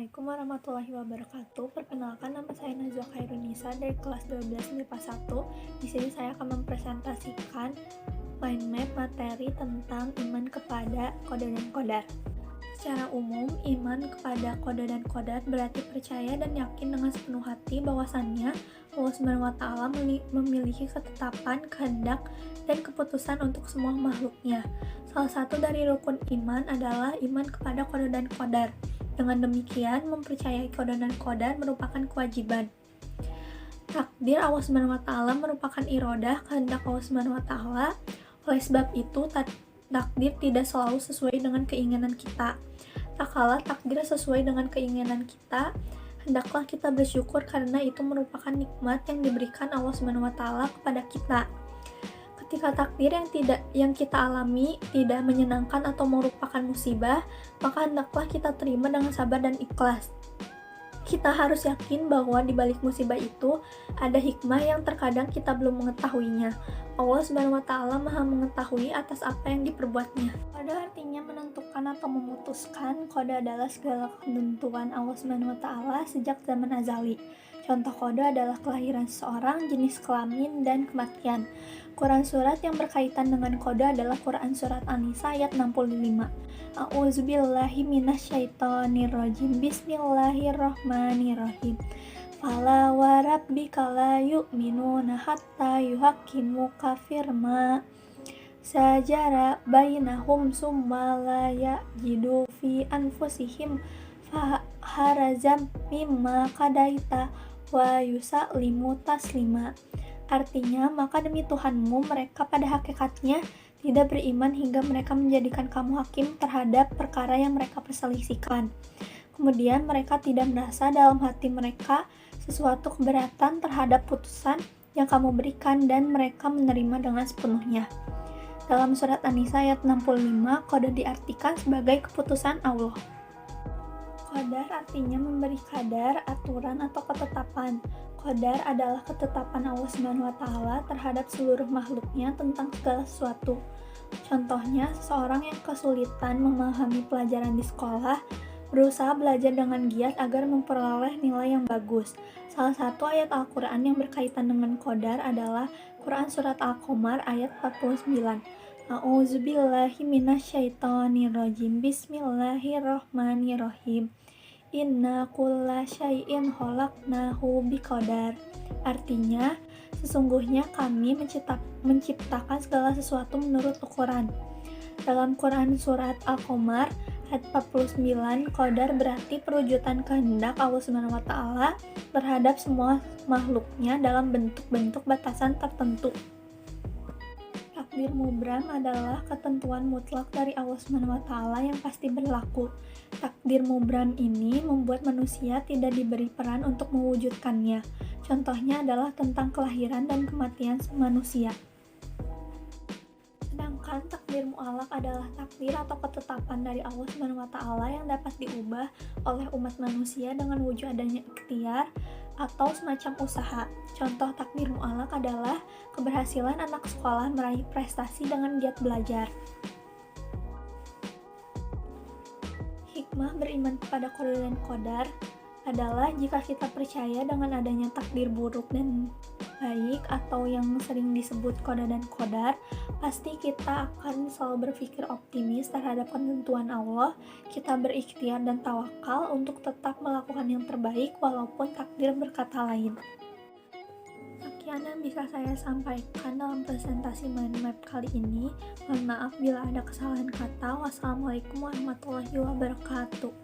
Assalamualaikum warahmatullahi wabarakatuh. Perkenalkan, nama saya Najwa Khairunisa dari kelas 12 MIPA 1. Di sini saya akan mempresentasikan mind map materi tentang iman kepada qada dan qadar. Secara umum, iman kepada qada dan qadar berarti percaya dan yakin dengan sepenuh hati bahwasannya Allah SWT memiliki ketetapan, kehendak, dan keputusan untuk semua makhluknya. Salah satu dari rukun iman adalah iman kepada qada dan qadar. Dengan demikian, mempercayai qada dan qadar merupakan kewajiban. Takdir Allah SWT merupakan iradah, kehendak Allah SWT. Oleh sebab itu, takdir tidak selalu sesuai dengan keinginan kita. Tak kala takdir sesuai dengan keinginan kita, hendaklah kita bersyukur karena itu merupakan nikmat yang diberikan Allah SWT kepada kita. Ketika takdir yang kita alami tidak menyenangkan atau merupakan musibah, maka hendaklah kita terima dengan sabar dan ikhlas. Kita harus yakin bahwa di balik musibah itu ada hikmah yang terkadang kita belum mengetahuinya. Allah SWT Maha mengetahui atas apa yang diperbuatnya. Qada artinya menentukan atau memutuskan. Qada adalah segala ketentuan Allah SWT sejak zaman azali. Contoh qada adalah kelahiran seseorang, jenis kelamin, dan kematian. Quran surat yang berkaitan dengan qada adalah Quran surat An-Nisa ayat 65. A'udzubillahi minasyaitonirrajim. Bismillahirrahmanirrahim. Fala wa rabbika la yu'minuna hatta yuhaqqimuka firma sajara bainahum summa la yajidu fi anfusihim faharazam mimma qadaita wa yusalimu taslima. Artinya, maka demi Tuhanmu, mereka pada hakikatnya tidak beriman hingga mereka menjadikan kamu hakim terhadap perkara yang mereka perselisihkan. Kemudian mereka tidak merasa dalam hati mereka sesuatu keberatan terhadap putusan yang kamu berikan dan mereka menerima dengan sepenuhnya. Dalam surat An-Nisa ayat 65, qada diartikan sebagai keputusan Allah. Qadar artinya memberi kadar, aturan, atau ketetapan. Qadar adalah ketetapan Allah SWT terhadap seluruh makhluknya tentang segala sesuatu. Contohnya, seseorang yang kesulitan memahami pelajaran di sekolah berusaha belajar dengan giat agar memperoleh nilai yang bagus. Salah satu ayat Al-Quran yang berkaitan dengan qadar adalah Quran Surat Al-Qamar ayat 49. A'udzubillahi minasyaitonirrajim. Bismillahirrahmanirrahim. Inna kulla syai'in khalaqnahu biqadar. Artinya, sesungguhnya kami menciptakan segala sesuatu menurut ukuran. Dalam Quran Surat Al-Qamar ayat 49, qadar berarti perwujudan kehendak Allah SWT terhadap semua makhluknya dalam bentuk-bentuk batasan tertentu. Takdir mubram adalah ketentuan mutlak dari Allah SWT yang pasti berlaku. Takdir mubram ini membuat manusia tidak diberi peran untuk mewujudkannya. Contohnya adalah tentang kelahiran dan kematian manusia. Sedangkan takdir mu'alaq adalah takdir atau ketetapan dari Allah SWT yang dapat diubah oleh umat manusia dengan wujud adanya ikhtiar atau semacam usaha. Contoh takdir mu'alaq adalah keberhasilan anak sekolah meraih prestasi dengan giat belajar. Hikmah beriman kepada qada dan qadar adalah jika kita percaya dengan adanya takdir buruk dan baik atau yang sering disebut qada dan qadar, pasti kita akan selalu berpikir optimis terhadap ketentuan Allah. Kita berikhtiar dan tawakal untuk tetap melakukan yang terbaik walaupun takdir berkata lain. Sekian yang bisa saya sampaikan dalam presentasi mind map kali ini. Mohon maaf bila ada kesalahan kata. Wassalamualaikum warahmatullahi wabarakatuh.